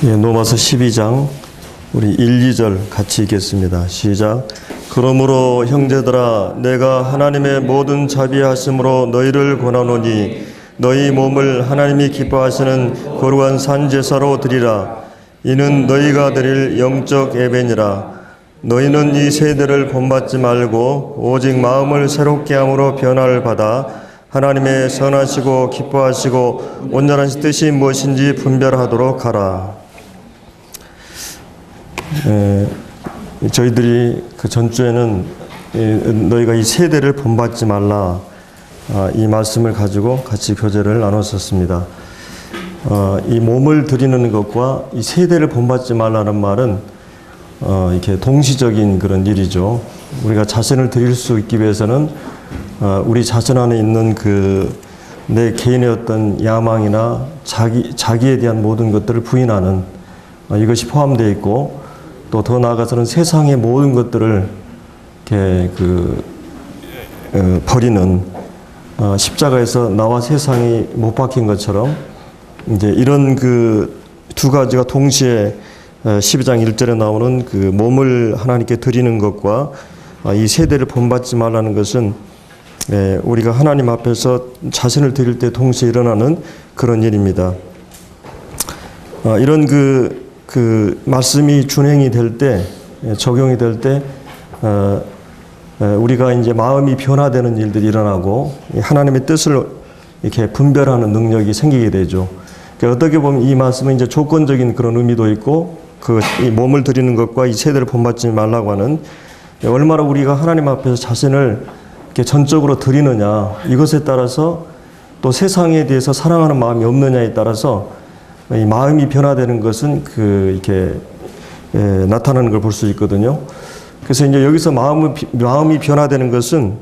로마서 12장 우리 1, 2절 같이 읽겠습니다. 시작. 그러므로 형제들아 내가 하나님의 모든 자비하심으로 너희를 권하노니 너희 몸을 하나님이 기뻐하시는 거룩한 산제사로 드리라. 이는 너희가 드릴 영적 예배니라. 너희는 이 세대를 본받지 말고 오직 마음을 새롭게 함으로 변화를 받아 하나님의 선하시고 기뻐하시고 온전한 뜻이 무엇인지 분별하도록 하라. 저희들이 그 전주에는 너희가 이 세대를 본받지 말라 이 말씀을 가지고 같이 교제를 나눴었습니다. 이 몸을 드리는 것과 이 세대를 본받지 말라는 말은 이렇게 동시적인 그런 일이죠. 우리가 자신을 드릴 수 있기 위해서는 우리 자신 안에 있는 그 내 개인의 어떤 야망이나 자기에 대한 모든 것들을 부인하는 이것이 포함되어 있고, 또 더 나아가서는 세상의 모든 것들을 이렇게 버리는 십자가에서 나와 세상이 못 박힌 것처럼 이제 이런 그 두 가지가 동시에 12장 1절에 나오는 그 몸을 하나님께 드리는 것과 이 세대를 본받지 말라는 것은 우리가 하나님 앞에서 자신을 드릴 때 동시에 일어나는 그런 일입니다. 이런 그 말씀이 준행이 될 때, 적용이 될 때, 우리가 이제 마음이 변화되는 일들이 일어나고 하나님의 뜻을 이렇게 분별하는 능력이 생기게 되죠. 그러니까 어떻게 보면 이 말씀은 이제 조건적인 그런 의미도 있고, 이 몸을 드리는 것과 이 세대를 본받지 말라고 하는, 얼마나 우리가 하나님 앞에서 자신을 이렇게 전적으로 드리느냐, 이것에 따라서 또 세상에 대해서 사랑하는 마음이 없느냐에 따라서 이 마음이 변화되는 것은 이렇게 나타나는 걸 볼 수 있거든요. 그래서 이제 여기서 마음이 변화되는 것은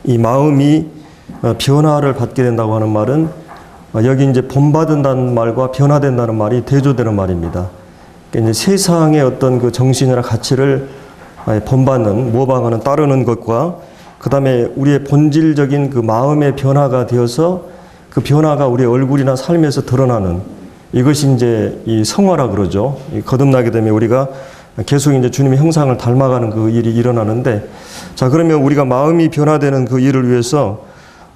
이 마음이 변화를 받게 된다고 하는 말은 여기 이제 본받는다는 말과 변화된다는 말이 대조되는 말입니다. 그러니까 이제 세상의 어떤 그 정신이나 가치를 본받는, 모방하는, 따르는 것과 그 다음에 우리의 본질적인 그 마음의 변화가 되어서 그 변화가 우리의 얼굴이나 삶에서 드러나는, 이것이 이제 이 성화라 그러죠. 거듭나게 되면 우리가 계속 이제 주님의 형상을 닮아가는 그 일이 일어나는데, 자, 그러면 우리가 마음이 변화되는 그 일을 위해서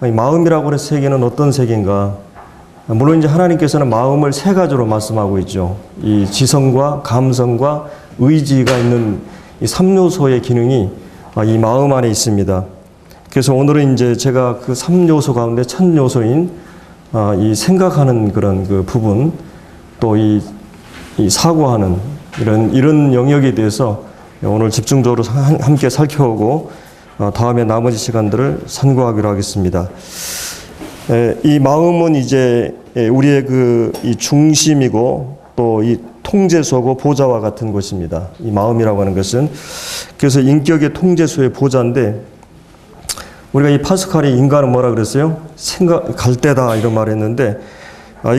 마음이라고 하는 세계는 어떤 세계인가? 물론 이제 하나님께서는 마음을 세 가지로 말씀하고 있죠. 이 지성과 감성과 의지가 있는 이 3요소의 기능이 이 마음 안에 있습니다. 그래서 오늘은 이제 제가 그 3요소 가운데 첫 요소인 이 생각하는 그런 그 부분, 또 이 사고하는 이런 영역에 대해서 오늘 집중적으로 함께 살펴보고 다음에 나머지 시간들을 선고하기로 하겠습니다. 이 마음은 이제 우리의 이 중심이고 또 이 통제소고 보좌와 같은 것입니다. 이 마음이라고 하는 것은. 그래서 인격의 통제소의 보좌인데, 우리가 이 파스칼이 인간은 뭐라 그랬어요? 갈대다 이런 말을 했는데,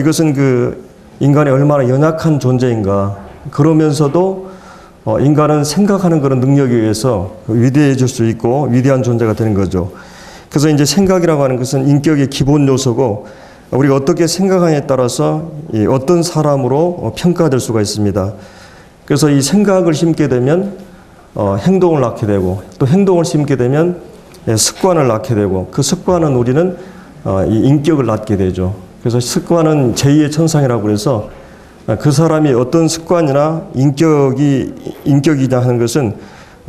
이것은 인간이 얼마나 연약한 존재인가. 그러면서도 인간은 생각하는 그런 능력에 의해서 위대해질 수 있고 위대한 존재가 되는 거죠. 그래서 이제 생각이라고 하는 것은 인격의 기본 요소고, 우리가 어떻게 생각하냐에 따라서 어떤 사람으로 평가될 수가 있습니다. 그래서 이 생각을 심게 되면 행동을 낳게 되고, 또 행동을 심게 되면 습관을 낳게 되고, 그 습관은 우리는 이 인격을 낳게 되죠. 그래서 습관은 제2의 천상이라고 해서 그 사람이 어떤 습관이나 인격이냐 하는 것은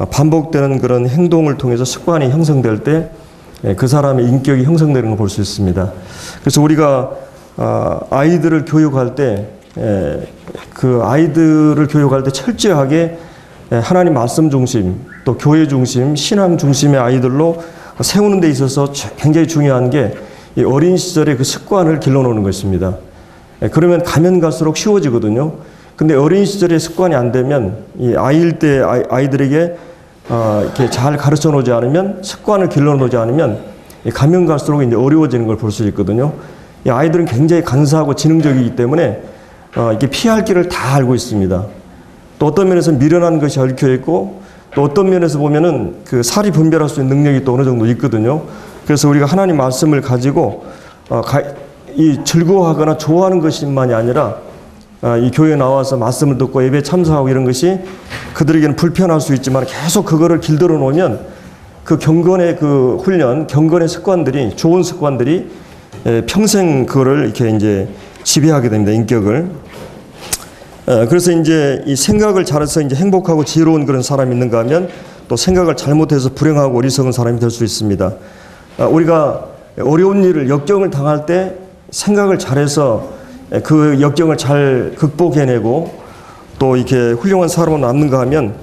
반복되는 그런 행동을 통해서 습관이 형성될 때 그 사람의 인격이 형성되는 걸 볼 수 있습니다. 그래서 우리가 아이들을 교육할 때 그 아이들을 교육할 때 철저하게 하나님 말씀 중심, 또 교회 중심, 신앙 중심의 아이들로 세우는 데 있어서 굉장히 중요한 게 이 어린 시절의 그 습관을 길러놓는 것입니다. 그러면 가면 갈수록 쉬워지거든요. 근데 어린 시절의 습관이 안 되면 이 아이일 때 아이들에게 이렇게 잘 가르쳐 놓지 않으면, 습관을 길러 놓지 않으면 가면 갈수록 이제 어려워지는 걸 볼 수 있거든요. 이 아이들은 굉장히 간사하고 지능적이기 때문에 이렇게 피할 길을 다 알고 있습니다. 또 어떤 면에서 미련한 것이 얽혀 있고, 또 어떤 면에서 보면은 그 살이 분별할 수 있는 능력이 또 어느 정도 있거든요. 그래서 우리가 하나님 말씀을 가지고 이 즐거워하거나 좋아하는 것만이 아니라 이 교회에 나와서 말씀을 듣고 예배에 참석하고 이런 것이 그들에게는 불편할 수 있지만 계속 그거를 길들여 놓으면 그 경건의 그 훈련, 경건의 습관들이, 좋은 습관들이 평생 그거를 이렇게 이제 지배하게 됩니다, 인격을. 그래서 이제 이 생각을 잘해서 이제 행복하고 지혜로운 그런 사람이 있는가 하면 또 생각을 잘못해서 불행하고 어리석은 사람이 될 수 있습니다. 우리가 어려운 일을, 역경을 당할 때 생각을 잘해서 그 역경을 잘 극복해내고 또 이렇게 훌륭한 사람으로 남는가 하면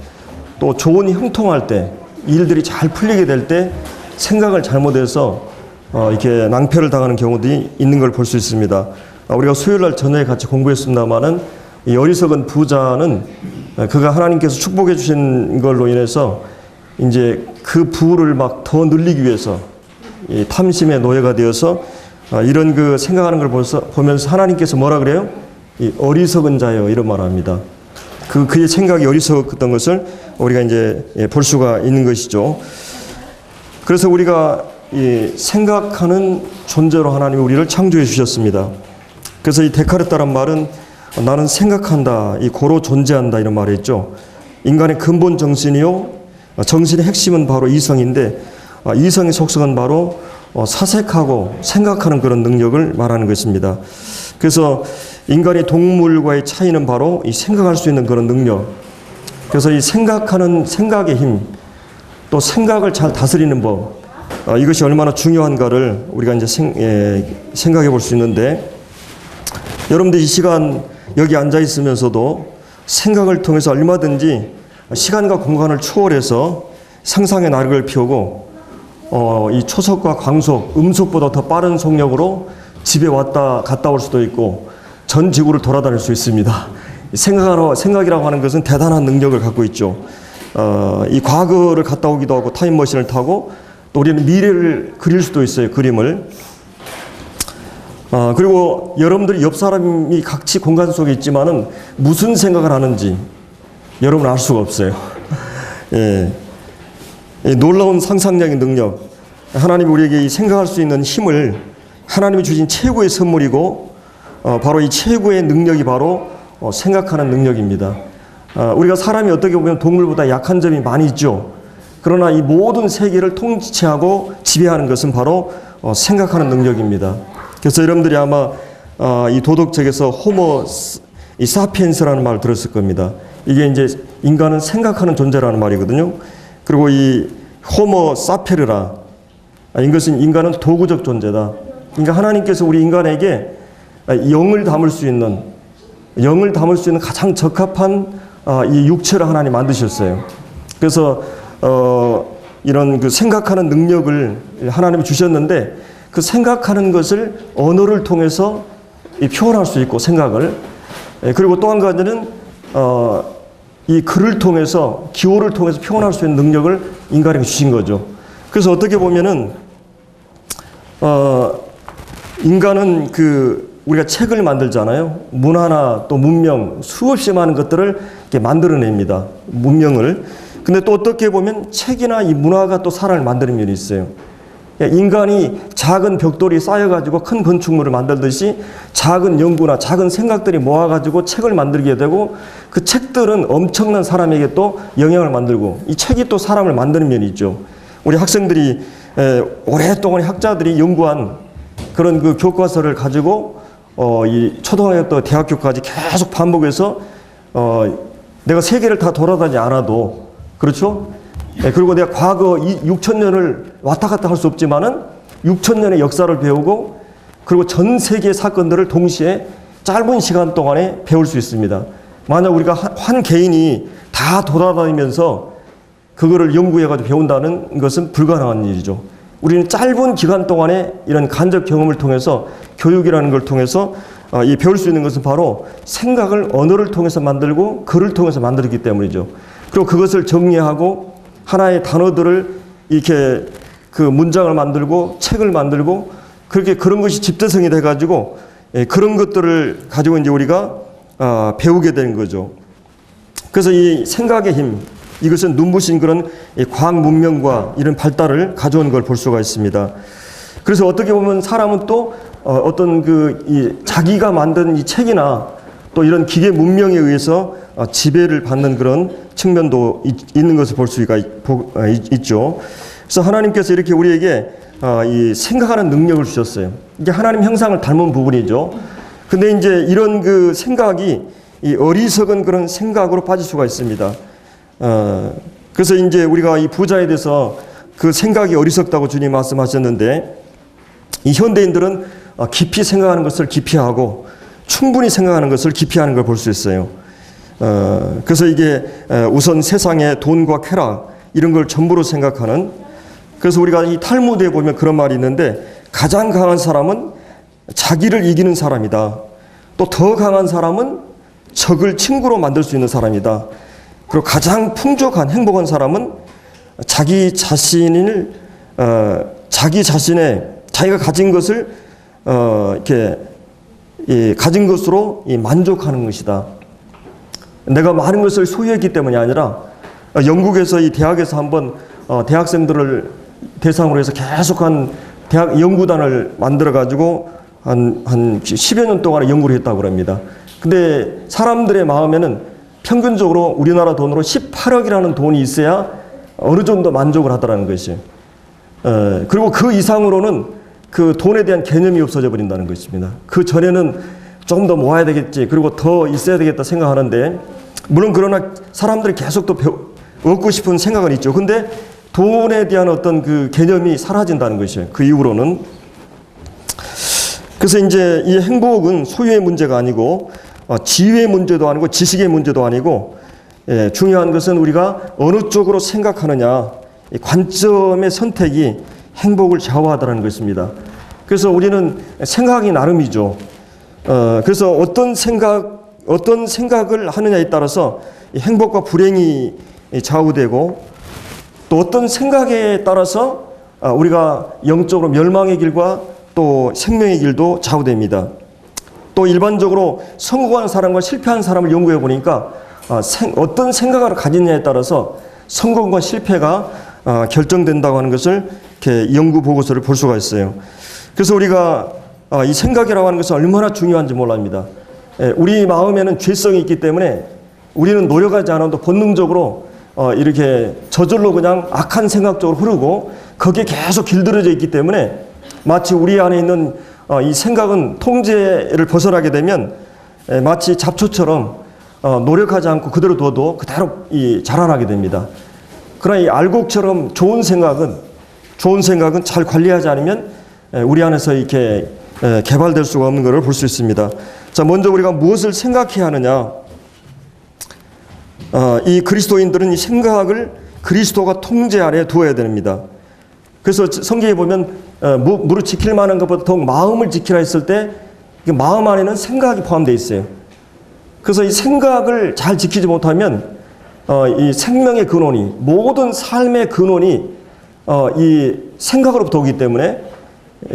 또 좋은 형통할 때, 일들이 잘 풀리게 될 때 생각을 잘못해서 이렇게 낭패를 당하는 경우도 있는 걸 볼 수 있습니다. 우리가 수요일날 저녁에 같이 공부했습니다마는 이 어리석은 부자는 그가 하나님께서 축복해 주신 걸로 인해서 이제 그 부를 막 더 늘리기 위해서 이 탐심의 노예가 되어서 이런 그 생각하는 걸 보면서 하나님께서 뭐라 그래요? 이 어리석은 자요, 이런 말 합니다. 그의 생각이 어리석었던 것을 우리가 이제 볼 수가 있는 것이죠. 그래서 우리가 이 생각하는 존재로 하나님이 우리를 창조해 주셨습니다. 그래서 이 데카르트란 말은 나는 생각한다, 이 고로 존재한다, 이런 말이 있죠. 인간의 근본 정신이요, 정신의 핵심은 바로 이성인데 이성의 속성은 바로 사색하고 생각하는 그런 능력을 말하는 것입니다. 그래서 인간이 동물과의 차이는 바로 이 생각할 수 있는 그런 능력. 그래서 이 생각하는 생각의 힘, 또 생각을 잘 다스리는 법, 이것이 얼마나 중요한가를 우리가 이제 생각해 볼 수 있는데, 여러분들 이 시간 여기 앉아 있으면서도 생각을 통해서 얼마든지 시간과 공간을 초월해서 상상의 나력을 피우고 이 초속과 광속, 음속보다 더 빠른 속력으로 집에 왔다 갔다 올 수도 있고 전 지구를 돌아다닐 수 있습니다. 생각이라고 하는 것은 대단한 능력을 갖고 있죠. 이 과거를 갔다 오기도 하고 타임머신을 타고 또 우리는 미래를 그릴 수도 있어요, 그림을. 그리고 여러분들이 옆 사람이 같이 공간 속에 있지만은 무슨 생각을 하는지 여러분 알 수가 없어요. 예. 놀라운 상상력의 능력, 하나님이 우리에게 생각할 수 있는 힘을 하나님이 주신 최고의 선물이고 바로 이 최고의 능력이 바로 생각하는 능력입니다. 우리가 사람이 어떻게 보면 동물보다 약한 점이 많이 있죠. 그러나 이 모든 세계를 통치하고 지배하는 것은 바로 생각하는 능력입니다. 그래서 여러분들이 아마 이 도덕책에서 호모 이 사피엔스라는 말을 들었을 겁니다. 이게 이제 인간은 생각하는 존재라는 말이거든요. 그리고 이 호모 사페르라, 이것은 인간은 도구적 존재다. 그러니까 하나님께서 우리 인간에게 영을 담을 수 있는 가장 적합한 이 육체를 하나님 만드셨어요. 그래서 이런 그 생각하는 능력을 하나님이 주셨는데 그 생각하는 것을 언어를 통해서 표현할 수 있고 생각을, 그리고 또 한 가지는 이 글을 통해서, 기호를 통해서 표현할 수 있는 능력을 인간에게 주신 거죠. 그래서 어떻게 보면은 인간은 우리가 책을 만들잖아요. 문화나 또 문명, 수없이 많은 것들을 이렇게 만들어냅니다. 문명을. 근데 또 어떻게 보면 책이나 이 문화가 또 사람을 만드는 면이 있어요. 인간이 작은 벽돌이 쌓여가지고 큰 건축물을 만들듯이 작은 연구나 작은 생각들이 모아가지고 책을 만들게 되고 그 책들은 엄청난 사람에게 또 영향을 만들고 이 책이 또 사람을 만드는 면이 있죠. 우리 학생들이 오랫동안 학자들이 연구한 그런 그 교과서를 가지고 이 초등학교 대학교까지 계속 반복해서 내가 세계를 다 돌아다니지 않아도, 그렇죠? 그리고 내가 과거 6,000년을 왔다 갔다 할 수 없지만은 6,000년의 역사를 배우고 그리고 전 세계의 사건들을 동시에 짧은 시간 동안에 배울 수 있습니다. 만약 우리가 한 개인이 다 돌아다니면서 그거를 연구해가지고 배운다는 것은 불가능한 일이죠. 우리는 짧은 기간 동안에 이런 간접 경험을 통해서, 교육이라는 걸 통해서 이 배울 수 있는 것은 바로 생각을 언어를 통해서 만들고 글을 통해서 만들기 때문이죠. 그리고 그것을 정리하고 하나의 단어들을 이렇게 그 문장을 만들고 책을 만들고 그렇게 그런 것이 집대성이 돼가지고 그런 것들을 가지고 이제 우리가 배우게 되는 거죠. 그래서 이 생각의 힘, 이것은 눈부신 그런 과학 문명과 이런 발달을 가져온 걸 볼 수가 있습니다. 그래서 어떻게 보면 사람은 또 어떤 자기가 만든 이 책이나 또 이런 기계 문명에 의해서 지배를 받는 그런 측면도 있는 것을 볼 수가 있죠. 그래서 하나님께서 이렇게 우리에게 이 생각하는 능력을 주셨어요. 이게 하나님 형상을 닮은 부분이죠. 근데 이제 이런 그 생각이 이 어리석은 그런 생각으로 빠질 수가 있습니다. 그래서 이제 우리가 이 부자에 대해서 그 생각이 어리석다고 주님 말씀하셨는데, 이 현대인들은 깊이 생각하는 것을 기피하고 충분히 생각하는 것을 기피하는 걸 볼 수 있어요. 그래서 이게 우선 세상의 돈과 쾌락 이런 걸 전부로 생각하는, 그래서 우리가 이 탈무드에 보면 그런 말이 있는데, 가장 강한 사람은 자기를 이기는 사람이다. 또 더 강한 사람은 적을 친구로 만들 수 있는 사람이다. 그리고 가장 풍족한 행복한 사람은 자기 자신을 자기가 가진 것을 이렇게 가진 것으로 만족하는 것이다. 내가 많은 것을 소유했기 때문이 아니라, 영국에서 이 대학에서 한번 대학생들을 대상으로 해서 계속한 대학 연구단을 만들어 가지고 한 10여 년 동안 연구를 했다고 합니다. 근데 사람들의 마음에는 평균적으로 우리나라 돈으로 18억이라는 돈이 있어야 어느 정도 만족을 하더라는 것이에요. 그리고 그 이상으로는 그 돈에 대한 개념이 없어져 버린다는 것입니다. 그 전에는 조금 더 모아야 되겠지, 그리고 더 있어야 되겠다 생각하는데, 물론 그러나 사람들이 계속 또 얻고 싶은 생각은 있죠. 근데 돈에 대한 어떤 그 개념이 사라진다는 것이에요. 그 이후로는. 그래서 이제 이 행복은 소유의 문제가 아니고 지위의 문제도 아니고 지식의 문제도 아니고, 중요한 것은 우리가 어느 쪽으로 생각하느냐, 관점의 선택이 행복을 좌우하다는 것입니다. 그래서 우리는 생각이 나름이죠. 그래서 어떤 생각을 하느냐에 따라서 행복과 불행이 좌우되고, 또 어떤 생각에 따라서 우리가 영적으로 멸망의 길과 또 생명의 길도 좌우됩니다. 또 일반적으로 성공한 사람과 실패한 사람을 연구해 보니까 어떤 생각을 가지느냐에 따라서 성공과 실패가 결정된다고 하는 것을 이렇게 연구 보고서를 볼 수가 있어요. 그래서 우리가 이 생각이라고 하는 것은 얼마나 중요한지 몰랍니다. 우리 마음에는 죄성이 있기 때문에 우리는 노력하지 않아도 본능적으로 이렇게 저절로 그냥 악한 생각 쪽으로 흐르고 거기에 계속 길들여져 있기 때문에, 마치 우리 안에 있는 이 생각은 통제를 벗어나게 되면 마치 잡초처럼 노력하지 않고 그대로 둬도 그대로 자라나게 됩니다. 그러나 이 알곡처럼 좋은 생각은 잘 관리하지 않으면 우리 안에서 이렇게 개발될 수가 없는 것을 볼 수 있습니다. 자, 먼저 우리가 무엇을 생각해야 하느냐? 이 그리스도인들은 이 생각을 그리스도가 통제 아래 두어야 됩니다. 그래서 성경에 보면 무릇 지킬 만한 것보다 더욱 마음을 지키라 했을 때 마음 안에는 생각이 포함되어 있어요. 그래서 이 생각을 잘 지키지 못하면 이 생명의 근원이, 모든 삶의 근원이 이 생각으로부터 오기 때문에,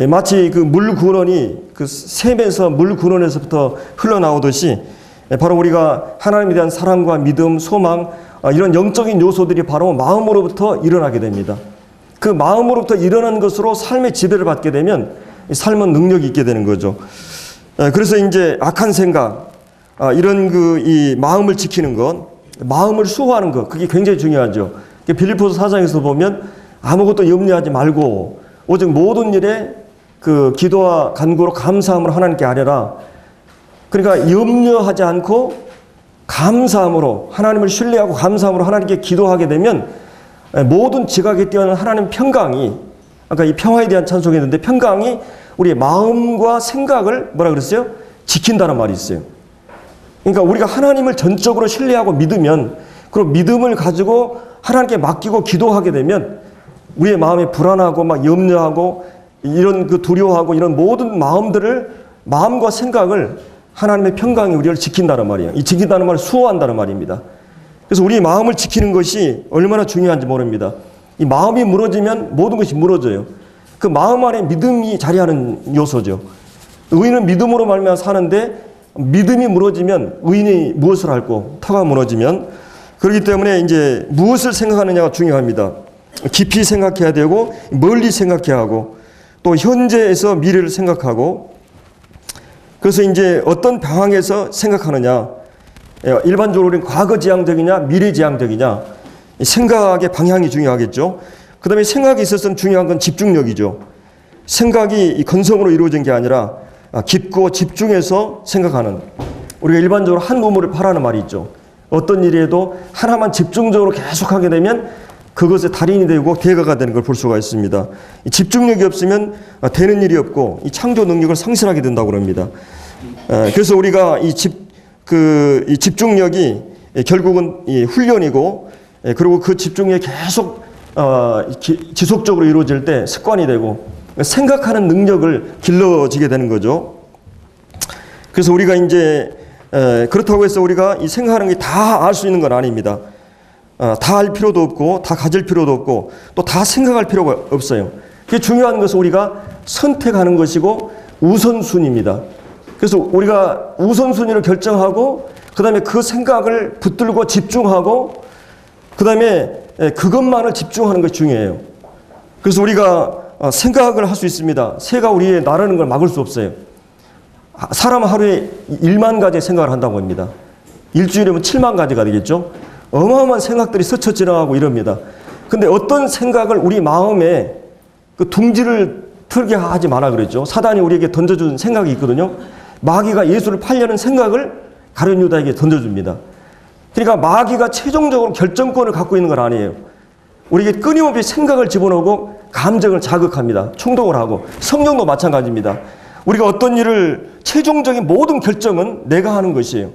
마치 그 물 근원이 그 샘에서 물 근원에서부터 흘러나오듯이 바로 우리가 하나님에 대한 사랑과 믿음, 소망, 이런 영적인 요소들이 바로 마음으로부터 일어나게 됩니다. 그 마음으로부터 일어난 것으로 삶의 지배를 받게 되면 삶은 능력이 있게 되는 거죠. 그래서 이제 악한 생각, 이런 이 마음을 지키는 것, 마음을 수호하는 것, 그게 굉장히 중요하죠. 빌립보서 4장에서 보면 아무것도 염려하지 말고 오직 모든 일에 그 기도와 간구로 감사함을 하나님께 아뢰라. 그러니까 염려하지 않고 감사함으로, 하나님을 신뢰하고 감사함으로 하나님께 기도하게 되면 모든 지각에 뛰어난 하나님 평강이, 아까 이 평화에 대한 찬송했는데, 평강이 우리의 마음과 생각을 뭐라 그랬어요? 지킨다는 말이 있어요. 그러니까 우리가 하나님을 전적으로 신뢰하고 믿으면, 그리고 믿음을 가지고 하나님께 맡기고 기도하게 되면 우리의 마음이 불안하고 막 염려하고 이런 그 두려워하고 이런 모든 마음과 생각을 하나님의 평강이 우리를 지킨다는 말이에요. 이 지킨다는 말을 수호한다는 말입니다. 그래서 우리 마음을 지키는 것이 얼마나 중요한지 모릅니다. 이 마음이 무너지면 모든 것이 무너져요. 그 마음 안에 믿음이 자리하는 요소죠. 의인은 믿음으로 말미암아 사는데, 믿음이 무너지면 의인이 무엇을 할꼬? 터가 무너지면. 그렇기 때문에 이제 무엇을 생각하느냐가 중요합니다. 깊이 생각해야 되고, 멀리 생각해야 하고, 또 현재에서 미래를 생각하고, 그래서 이제 어떤 방향에서 생각하느냐, 일반적으로 우리는 과거지향적이냐 미래지향적이냐, 생각의 방향이 중요하겠죠. 그 다음에 생각에 있어서는 중요한 건 집중력이죠. 생각이 건성으로 이루어진 게 아니라 깊고 집중해서 생각하는, 우리가 일반적으로 한 우물을 파라는 말이 있죠. 어떤 일에도 하나만 집중적으로 계속하게 되면 그것의 달인이 되고 대가가 되는 걸 볼 수가 있습니다. 이 집중력이 없으면 되는 일이 없고 이 창조 능력을 상실하게 된다고 합니다. 그래서 우리가 이 집중력이 결국은 이 훈련이고, 그리고 그 집중력이 계속 지속적으로 이루어질 때 습관이 되고 생각하는 능력을 길러지게 되는 거죠. 그래서 우리가 이제 그렇다고 해서 우리가 이 생각하는 게 다 알 수 있는 건 아닙니다. 다 알 필요도 없고 다 가질 필요도 없고 또 다 생각할 필요가 없어요. 그게 중요한 것은 우리가 선택하는 것이고 우선순위입니다. 그래서 우리가 우선순위를 결정하고 그 다음에 그 생각을 붙들고 집중하고 그 다음에 그것만을 집중하는 것이 중요해요. 그래서 우리가 생각을 할 수 있습니다. 새가 우리의 나르는 걸 막을 수 없어요. 사람은 하루에 1만 가지 생각을 한다고 합니다. 일주일이면 7만 가지가 되겠죠. 어마어마한 생각들이 스쳐 지나가고 이럽니다. 근데 어떤 생각을 우리 마음에 그 둥지를 틀게 하지 마라 그랬죠. 사단이 우리에게 던져준 생각이 있거든요. 마귀가 예수를 팔려는 생각을 가룟 유다에게 던져줍니다. 그러니까 마귀가 최종적으로 결정권을 갖고 있는 건 아니에요. 우리에게 끊임없이 생각을 집어넣고 감정을 자극합니다. 충동을 하고. 성령도 마찬가지입니다. 우리가 어떤 일을 최종적인 모든 결정은 내가 하는 것이에요.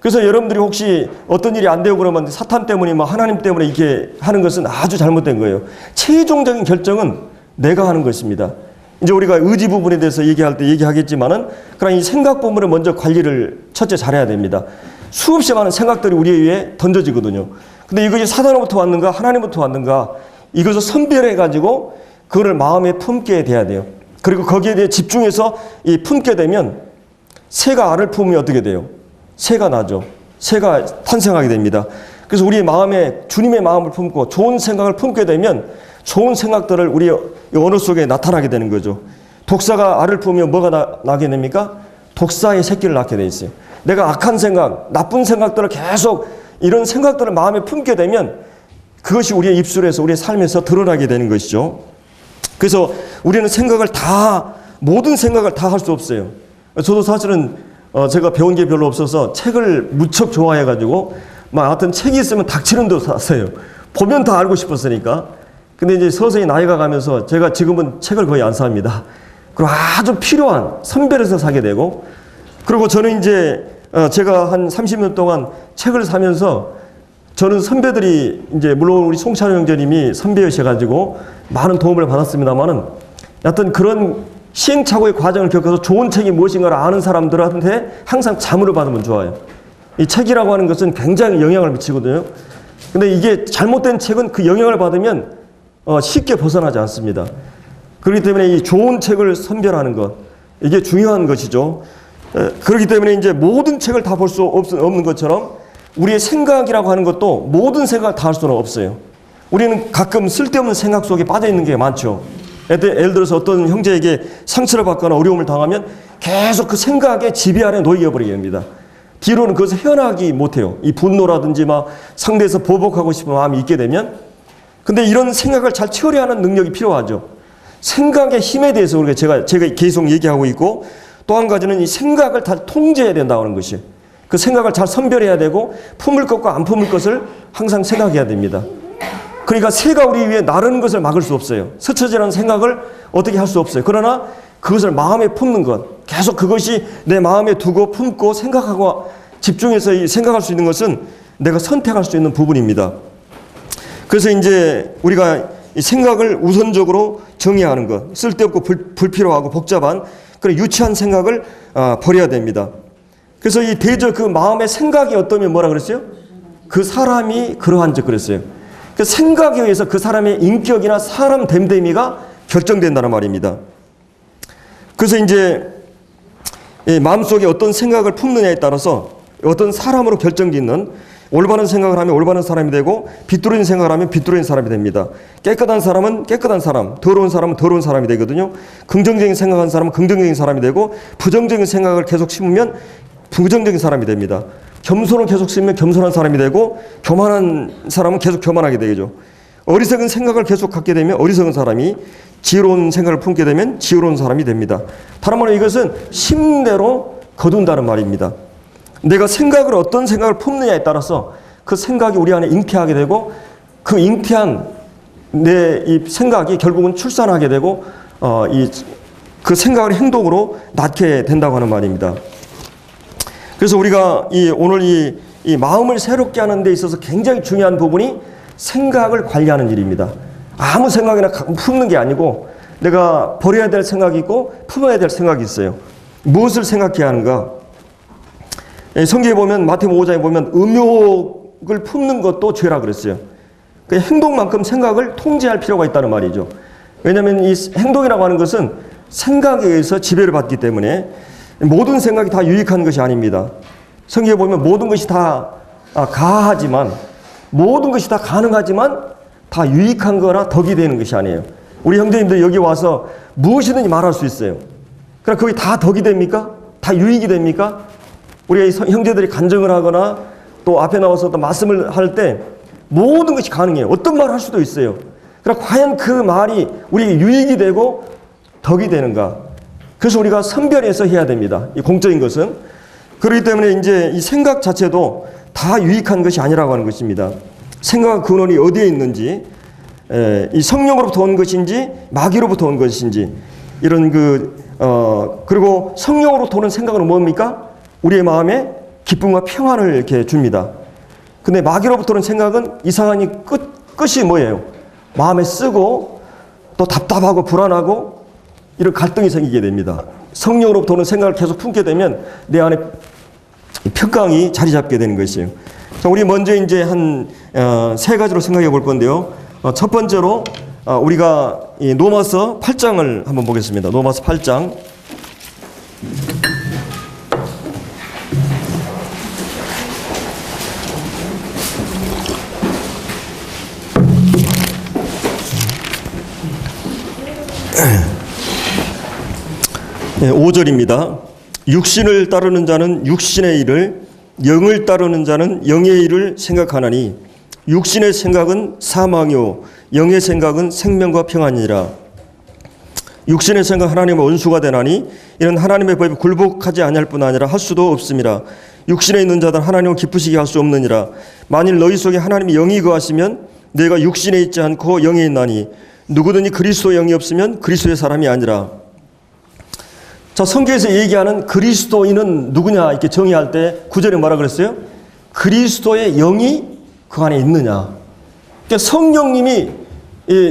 그래서 여러분들이 혹시 어떤 일이 안 되고 그러면 사탄 때문에 하나님 때문에 이렇게 하는 것은 아주 잘못된 거예요. 최종적인 결정은 내가 하는 것입니다. 이제 우리가 의지 부분에 대해서 얘기할 때 얘기하겠지만은, 그러나 이 생각 부분을 먼저 관리를 첫째 잘해야 됩니다. 수없이 많은 생각들이 우리 위에 던져지거든요. 근데 이것이 사단으로부터 왔는가 하나님부터 왔는가, 이것을 선별해가지고 그거를 마음에 품게 돼야 돼요. 그리고 거기에 대해 집중해서 품게 되면 새가 알을 품으면 어떻게 돼요? 새가 나죠. 새가 탄생하게 됩니다. 그래서 우리의 마음에 주님의 마음을 품고 좋은 생각을 품게 되면 좋은 생각들을 우리 언어 속에 나타나게 되는 거죠. 독사가 알을 품으면 뭐가 나게 됩니까? 독사의 새끼를 낳게 돼 있어요. 내가 악한 생각, 나쁜 생각들을 계속 이런 생각들을 마음에 품게 되면 그것이 우리의 입술에서 우리의 삶에서 드러나게 되는 것이죠. 그래서 우리는 모든 생각을 다 할 수 없어요. 저도 사실은 제가 배운 게 별로 없어서 책을 무척 좋아해가지고 하여튼 책이 있으면 닥치는 대로 샀어요. 보면 다 알고 싶었으니까. 근데 이제 서서히 나이가 가면서 제가 지금은 책을 거의 안 삽니다. 그리고 아주 필요한 선별해서 사게 되고, 그리고 저는 이제 제가 한 30년 동안 책을 사면서 저는 선배들이 이제 물론 우리 송찬호 형제님이 선배이셔가지고 많은 도움을 받았습니다만은, 여하튼 그런 시행착오의 과정을 겪어서 좋은 책이 무엇인가를 아는 사람들한테 항상 자문을 받으면 좋아요. 이 책이라고 하는 것은 굉장히 영향을 미치거든요. 근데 이게 잘못된 책은 그 영향을 받으면 쉽게 벗어나지 않습니다. 그렇기 때문에 이 좋은 책을 선별하는 것, 이게 중요한 것이죠. 그렇기 때문에 이제 모든 책을 다 볼 수 없는 것처럼 우리의 생각이라고 하는 것도 모든 생각을 다 할 수는 없어요. 우리는 가끔 쓸데없는 생각 속에 빠져 있는 게 많죠. 예를 들어서 어떤 형제에게 상처를 받거나 어려움을 당하면 계속 그 생각에 지배 아래 놓이게 버리게 됩니다. 뒤로는 그것을 헤어나기 못해요. 이 분노라든지 상대에서 보복하고 싶은 마음이 있게 되면. 근데 이런 생각을 잘 처리하는 능력이 필요하죠. 생각의 힘에 대해서 제가 계속 얘기하고 있고, 또 한 가지는 이 생각을 다 통제해야 된다는 것이에요. 그 생각을 잘 선별해야 되고 품을 것과 안 품을 것을 항상 생각해야 됩니다. 그러니까 새가 우리 위에 나르는 것을 막을 수 없어요. 스쳐지는 생각을 어떻게 할 수 없어요. 그러나 그것을 마음에 품는 것, 계속 그것이 내 마음에 두고 품고 생각하고 집중해서 생각할 수 있는 것은 내가 선택할 수 있는 부분입니다. 그래서 이제 우리가 이 생각을 우선적으로 정의하는 것, 쓸데없고 불필요하고 복잡한 그런 유치한 생각을 버려야 됩니다. 그래서 이 대저 그 마음의 생각이 어떠면 뭐라 그랬어요? 그 사람이 그러한 즉 그랬어요. 그 생각에 의해서 그 사람의 인격이나 사람 됨됨이가 결정된다는 말입니다. 그래서 이제 마음속에 어떤 생각을 품느냐에 따라서 어떤 사람으로 결정짓는 올바른 생각을 하면 올바른 사람이 되고 비뚤어진 생각을 하면 비뚤어진 사람이 됩니다. 깨끗한 사람은 깨끗한 사람, 더러운 사람은 더러운 사람이 되거든요. 긍정적인 생각하는 사람은 긍정적인 사람이 되고 부정적인 생각을 계속 심으면 부정적인 사람이 됩니다. 겸손을 계속 심으면 겸손한 사람이 되고 교만한 사람은 계속 교만하게 되죠. 어리석은 생각을 계속 갖게 되면 어리석은 사람이, 지혜로운 생각을 품게 되면 지혜로운 사람이 됩니다. 다른 말로 이것은 심대로 거둔다는 말입니다. 내가 생각을 어떤 생각을 품느냐에 따라서 그 생각이 우리 안에 잉태하게 되고 그 잉태한 내 이 생각이 결국은 출산하게 되고 그 생각을 행동으로 낳게 된다고 하는 말입니다. 그래서 우리가 오늘 이 마음을 새롭게 하는 데 있어서 굉장히 중요한 부분이 생각을 관리하는 일입니다. 아무 생각이나 품는 게 아니고 내가 버려야 될 생각이 있고 품어야 될 생각이 있어요. 무엇을 생각해야 하는가? 성경에 보면 마태복음 5장에 보면 음욕을 품는 것도 죄라 그랬어요. 그 행동만큼 생각을 통제할 필요가 있다는 말이죠. 왜냐하면 이 행동이라고 하는 것은 생각에 의해서 지배를 받기 때문에 모든 생각이 다 유익한 것이 아닙니다. 성경에 보면 모든 것이 다 가하지만, 모든 것이 다 가능하지만 다 유익한 거나 덕이 되는 것이 아니에요. 우리 형제님들 여기 와서 무엇이든지 말할 수 있어요. 그럼 그게 다 덕이 됩니까? 다 유익이 됩니까? 우리 형제들이 간증을 하거나 또 앞에 나와서 또 말씀을 할 때 모든 것이 가능해요. 어떤 말을 할 수도 있어요. 그럼 과연 그 말이 우리에게 유익이 되고 덕이 되는가? 그래서 우리가 선별해서 해야 됩니다. 이 공적인 것은. 그렇기 때문에 이제 이 생각 자체도 다 유익한 것이 아니라고 하는 것입니다. 생각 근원이 어디에 있는지, 이 성령으로부터 온 것인지 마귀로부터 온 것인지, 이런 그리고 성령으로부터 오는 생각은 뭡니까? 우리의 마음에 기쁨과 평안을 이렇게 줍니다. 근데 마귀로부터 오는 생각은 이상하니 끝이 뭐예요? 마음에 쓰고 또 답답하고 불안하고 이런 갈등이 생기게 됩니다. 성령으로부터 오는 생각을 계속 품게 되면 내 안에 평강이 자리 잡게 되는 것이에요. 자, 우리 먼저 이제 한 세 가지로 생각해 볼 건데요. 첫 번째로 우리가 이 로마서 8장을 한번 보겠습니다. 로마서 8장. 네, 5절입니다. 육신을 따르는 자는 육신의 일을, 영을 따르는 자는 영의 일을 생각하나니 육신의 생각은 사망이요 영의 생각은 생명과 평안이니라. 육신의 생각 하나님의 원수가 되나니 이는 하나님의 법에 굴복하지 아니할 뿐 아니라 할 수도 없음이라. 육신에 있는 자들 하나님을 기쁘시게 할 수 없느니라. 만일 너희 속에 하나님의 영이 거하시면 내가 육신에 있지 않고 영에 있나니 누구든지 그리스도 영이 없으면 그리스도의 사람이 아니라. 자, 성경에서 얘기하는 그리스도인은 누구냐 이렇게 정의할 때 9절에 뭐라 그랬어요? 그리스도의 영이 그 안에 있느냐. 그러니까 성령님이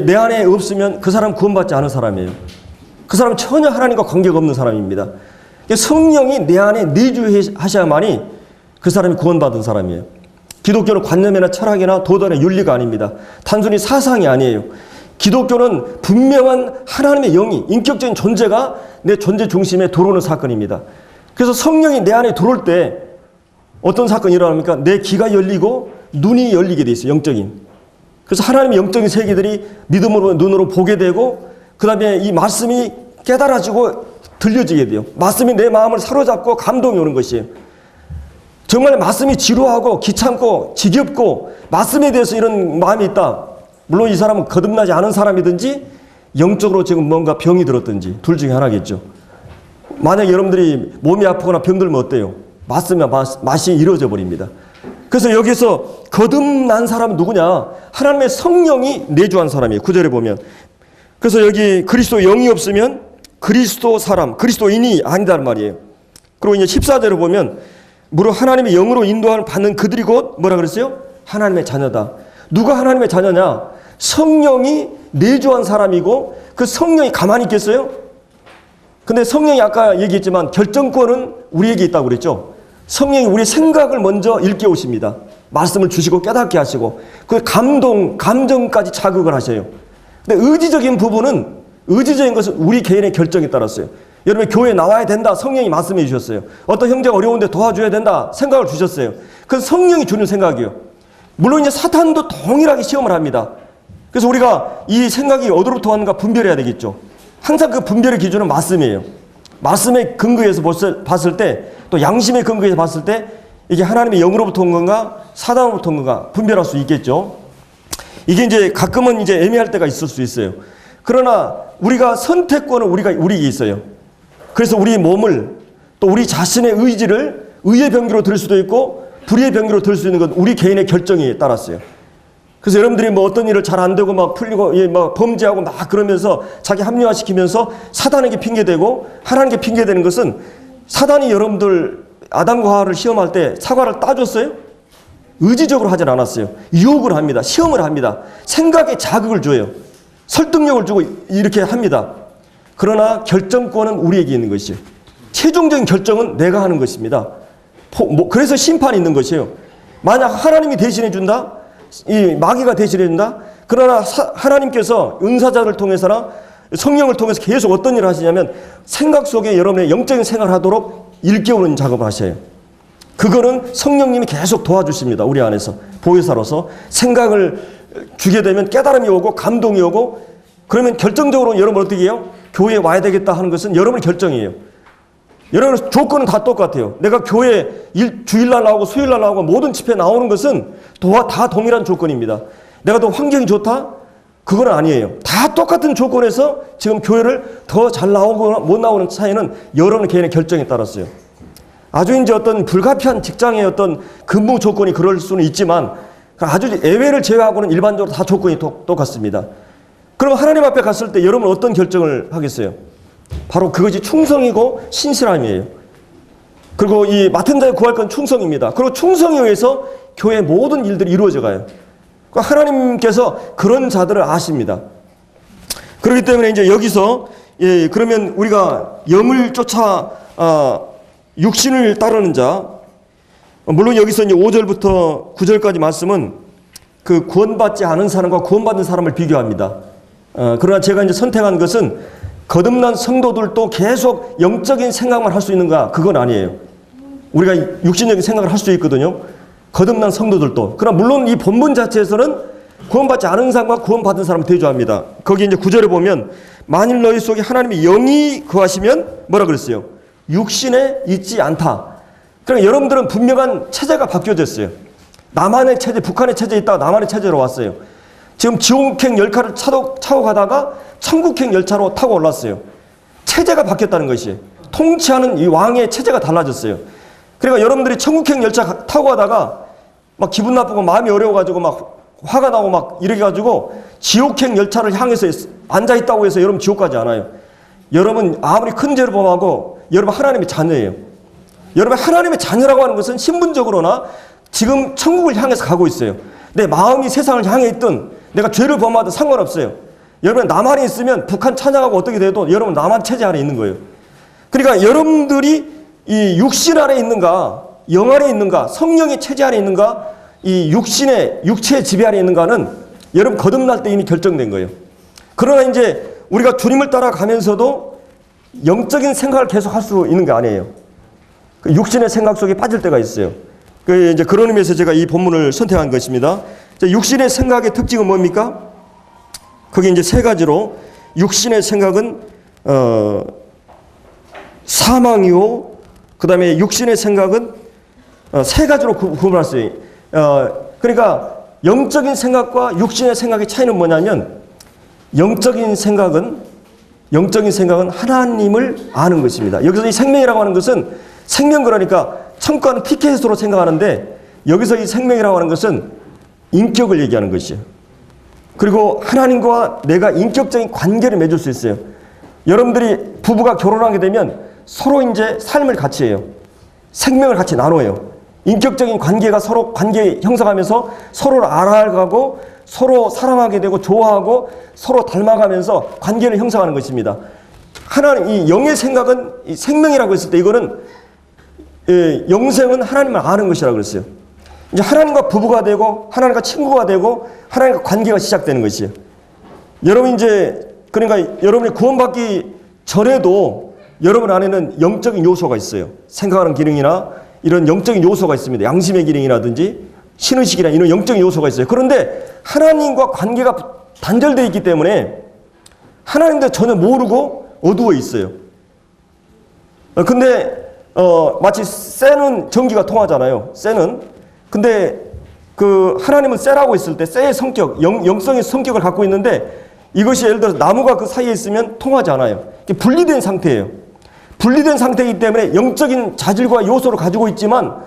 내 안에 없으면 그 사람 구원받지 않은 사람이에요. 그 사람은 전혀 하나님과 관계가 없는 사람입니다. 그러니까 성령이 내 안에 내주하셔야만이 그 사람이 구원받은 사람이에요. 기독교는 관념이나 철학이나 도덕의 윤리가 아닙니다. 단순히 사상이 아니에요. 기독교는 분명한 하나님의 영이, 인격적인 존재가 내 존재 중심에 들어오는 사건입니다. 그래서 성령이 내 안에 들어올 때 어떤 사건이 일어납니까? 내 귀가 열리고 눈이 열리게 돼 있어요. 영적인. 그래서 하나님의 영적인 세계들이 믿음으로 눈으로 보게 되고 그 다음에 이 말씀이 깨달아지고 들려지게 돼요. 말씀이 내 마음을 사로잡고 감동이 오는 것이에요. 정말 말씀이 지루하고 귀찮고 지겹고 말씀에 대해서 이런 마음이 있다. 물론 이 사람은 거듭나지 않은 사람이든지 영적으로 지금 뭔가 병이 들었든지 둘 중에 하나겠죠. 만약 여러분들이 몸이 아프거나 병들면 어때요? 맞으면 맛이 이루어져 버립니다. 그래서 여기서 거듭난 사람은 누구냐? 하나님의 성령이 내주한 사람이에요. 9절에 보면. 그래서 여기 그리스도 영이 없으면 그리스도 사람, 그리스도인이 아니다는 말이에요. 그리고 이제 14절에 보면 무릇 하나님의 영으로 인도함을 받는 그들이 곧 뭐라 그랬어요? 하나님의 자녀다. 누가 하나님의 자녀냐? 성령이 내주한 사람이고 그 성령이 가만히 있겠어요? 근데 성령이 아까 얘기했지만 결정권은 우리에게 있다고 그랬죠. 성령이 우리 생각을 먼저 일깨우십니다. 말씀을 주시고 깨닫게 하시고 그 감정까지 자극을 하셔요. 근데 의지적인 부분은 의지적인 것은 우리 개인의 결정에 따랐어요. 여러분 교회에 나와야 된다. 성령이 말씀해 주셨어요. 어떤 형제가 어려운데 도와줘야 된다. 생각을 주셨어요. 그래서 성령이 주는 생각이요. 물론 이제 사탄도 동일하게 시험을 합니다. 그래서 우리가 이 생각이 어디로부터 왔는가 분별해야 되겠죠. 항상 그 분별의 기준은 말씀이에요. 말씀의 근거에서 봤을 때, 또 양심의 근거에서 봤을 때 이게 하나님의 영으로부터 온 건가 사단으로부터 온 건가 분별할 수 있겠죠. 이게 이제 가끔은 이제 애매할 때가 있을 수 있어요. 그러나 우리가 선택권은 우리에게 있어요. 그래서 우리 몸을 또 우리 자신의 의지를 의의 병기로 들 수도 있고 불의의 병기로 들 수 있는 건 우리 개인의 결정에 따랐어요. 그래서 여러분들이 뭐 어떤 일을 잘 안 되고 막 풀리고 막 범죄하고 막 그러면서 자기 합리화시키면서 사단에게 핑계대고 하나님께 핑계대는 것은 사단이 여러분들 아담과 하와를 시험할 때 사과를 따줬어요? 의지적으로 하진 않았어요. 유혹을 합니다. 시험을 합니다. 생각에 자극을 줘요. 설득력을 주고 이렇게 합니다. 그러나 결정권은 우리에게 있는 것이에요. 최종적인 결정은 내가 하는 것입니다. 그래서 심판이 있는 것이에요. 만약 하나님이 대신해 준다? 이 마귀가 대신해 준다? 그러나 하나님께서 은사자를 통해서나 성령을 통해서 계속 어떤 일을 하시냐면 생각 속에 여러분의 영적인 생활을 하도록 일깨우는 작업을 하셔요. 그거는 성령님이 계속 도와주십니다. 우리 안에서 보혜사로서 생각을 주게 되면 깨달음이 오고 감동이 오고 그러면 결정적으로 여러분 어떻게 해요? 교회에 와야 되겠다 하는 것은 여러분의 결정이에요. 여러분 조건은 다 똑같아요. 내가 교회 주일날 나오고 수요일날 나오고 모든 집회에 나오는 것은 다 동일한 조건입니다. 내가 더 환경이 좋다? 그건 아니에요. 다 똑같은 조건에서 지금 교회를 더 잘 나오거나 못 나오는 차이는 여러분 개인의 결정에 따랐어요. 아주 이제 어떤 불가피한 직장의 어떤 근무 조건이 그럴 수는 있지만 아주 예외를 제외하고는 일반적으로 다 조건이 똑같습니다. 그럼 하나님 앞에 갔을 때 여러분 어떤 결정을 하겠어요? 바로 그것이 충성이고 신실함이에요. 그리고 이 맡은 자의 구할 건 충성입니다. 그리고 충성에 의해서 교회의 모든 일들이 이루어져 가요. 하나님께서 그런 자들을 아십니다. 그렇기 때문에 이제 여기서 그러면 우리가 영을 쫓아 육신을 따르는 자, 물론 여기서 이제 5절부터 9절까지 말씀은 그 구원받지 않은 사람과 구원받은 사람을 비교합니다. 그러나 제가 이제 선택한 것은 거듭난 성도들도 계속 영적인 생각만 할 수 있는가? 그건 아니에요. 우리가 육신적인 생각을 할 수 있거든요. 거듭난 성도들도. 그러나 물론 이 본문 자체에서는 구원받지 않은 사람과 구원받은 사람을 대조합니다. 거기 이제 9절에 보면 만일 너희 속에 하나님의 영이 거하시면 뭐라 그랬어요? 육신에 있지 않다. 그러니까 여러분들은 분명한 체제가 바뀌어졌어요. 남한의 체제, 북한의 체제에 있다가 남한의 체제로 왔어요. 지금 지옥행 열차를 타고 가다가 천국행 열차로 타고 올랐어요. 체제가 바뀌었다는 것이. 통치하는 이 왕의 체제가 달라졌어요. 그러니까 여러분들이 천국행 열차 타고 가다가 막 기분 나쁘고 마음이 어려워가지고 막 화가 나고 막 이렇게 가지고 지옥행 열차를 향해서 앉아있다고 해서 여러분 지옥 가지 않아요. 여러분 아무리 큰 죄를 범하고 여러분 하나님의 자녀예요. 여러분 하나님의 자녀라고 하는 것은 신분적으로나 지금 천국을 향해서 가고 있어요. 내 마음이 세상을 향해 있든 내가 죄를 범하든 상관없어요. 여러분 남한에 있으면 북한 찬양하고 어떻게 돼도 여러분 남한 체제 안에 있는 거예요. 그러니까 여러분들이 이 육신 안에 있는가 영 안에 있는가 성령의 체제 안에 있는가 이 육체의 지배 안에 있는가는 여러분 거듭날 때 이미 결정된 거예요. 그러나 이제 우리가 주님을 따라가면서도 영적인 생각을 계속 할 수 있는 게 아니에요. 육신의 생각 속에 빠질 때가 있어요. 이제 그런 의미에서 제가 이 본문을 선택한 것입니다. 육신의 생각의 특징은 뭡니까? 거기 이제 세 가지로 육신의 생각은 사망이요. 그 다음에 육신의 생각은 세 가지로 구분할 수 있어요. 그러니까 영적인 생각과 육신의 생각의 차이는 뭐냐면 영적인 생각은 하나님을 아는 것입니다. 여기서 이 생명이라고 하는 것은 생명 그러니까 천국가는 티켓으로 생각하는데 여기서 이 생명이라고 하는 것은 인격을 얘기하는 것이에요. 그리고 하나님과 내가 인격적인 관계를 맺을 수 있어요. 여러분들이 부부가 결혼하게 되면 서로 이제 삶을 같이 해요. 생명을 같이 나눠요. 인격적인 관계가 서로 관계 형성하면서 서로를 알아가고 서로 사랑하게 되고 좋아하고 서로 닮아가면서 관계를 형성하는 것입니다. 하나님, 이 영의 생각은 이 생명이라고 했을 때 이거는 영생은 하나님을 아는 것이라고 그랬어요. 이제 하나님과 부부가 되고 하나님과 친구가 되고 하나님과 관계가 시작되는 것이에요. 여러분 이제 그러니까 여러분이 구원받기 전에도 여러분 안에는 영적인 요소가 있어요. 생각하는 기능이나 이런 영적인 요소가 있습니다. 양심의 기능이라든지 신의식이나 이런 영적인 요소가 있어요. 그런데 하나님과 관계가 단절되어 있기 때문에 하나님도 전혀 모르고 어두워 있어요. 근데 마치 쇠는 전기가 통하잖아요. 쇠는. 근데 그 하나님은 쇠라고 있을 때 쇠의 성격, 영성의 성격을 갖고 있는데 이것이 예를 들어서 나무가 그 사이에 있으면 통하지 않아요. 분리된 상태예요. 분리된 상태이기 때문에 영적인 자질과 요소를 가지고 있지만